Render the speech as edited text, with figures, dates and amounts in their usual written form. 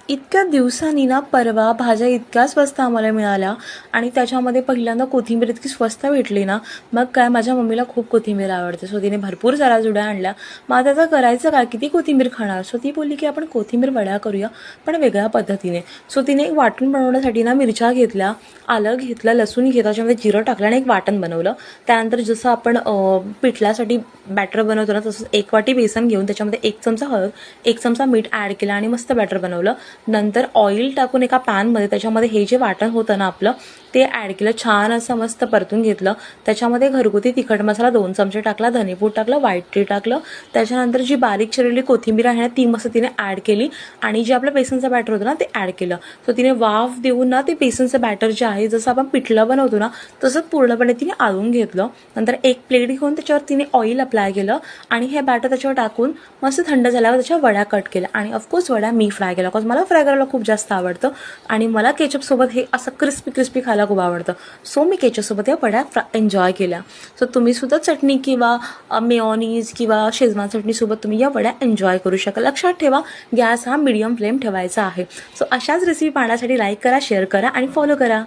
इतक्या दिवसांनी ना परवा भाज्या इतक्या स्वस्त आम्हाला मिळाल्या आणि त्याच्यामध्ये पहिल्यांदा कोथिंबीर इतकी स्वस्त भेटली ना. मग काय, माझ्या मम्मीला खूप कोथिंबीर आवडते, सो तिने भरपूर साऱ्या जुड्या आणल्या. मग आता करायचं काय, किती कोथिंबीर खाणार. सो ती बोलली की आपण कोथिंबीर वड्या करूया पण वेगळ्या पद्धतीने. सो तिने एक वाटण बनवण्यासाठी ना मिरच्या घेतल्या, आलं घेतलं, लसूण घेतलं, त्याच्यामध्ये जिरं टाकलं आणि एक वाटण बनवलं. त्यानंतर जसं आपण पिठल्यासाठी बॅटर बनवतो ना तसंच 1 वाटी बेसन घेऊन त्याच्यामध्ये 1 चमचा हळद, 1 चमचा मीठ ॲड केलं आणि मस्त बॅटर बनवलं. नंतर ऑइल टाकून एका पॅनमध्ये त्याच्यामध्ये हे जे वाटण होतं ना आपलं ते ॲड केलं, छान असं मस्त परतून घेतलं. त्याच्यामध्ये घरगुती तिखट मसाला 2 चमचे टाकला, धनेपूड टाकलं, व्हाईट टी टाकलं. त्याच्यानंतर जी बारीक चिरलेली कोथिंबीर आहे ना ती मस्त तिने ॲड केली आणि जे आपलं बेसनचं बॅटर होतं ना ते ॲड केलं. सो तिने वाफ देऊन ना ते बेसनचं बॅटर जे आहे जसं आपण पिठलं बनवतो ना तसंच पूर्णपणे तिने आळून घेतलं. नंतर एक प्लेट घेऊन त्याच्यावर तिने ऑइल अप्लाय केलं आणि हे बॅटर त्याच्यावर टाकून मस्त थंड झाल्यावर त्याच्या वड्या कट केल्या आणि ऑफकोर्स वड्या मी फ्राय केल्या, बिकॉज मला फ्राय करायला खूप जास्त आवडतं आणि मला केचपसोबत हे असं क्रिस्पी खायला खूप आवडतं. सो मी केचपसोबत या वड्या एन्जॉय केल्या. सो तुम्हीसुद्धा चटणी किंवा मेयोनीज किंवा शेजवान चटणीसोबत तुम्ही या वड्या एन्जॉय करू शकाल. लक्षात ठेवा, गॅस हा मीडियम फ्लेम ठेवायचा आहे. सो अशाच रेसिपी पाहण्यासाठी लाईक करा, शेअर करा आणि फॉलो करा.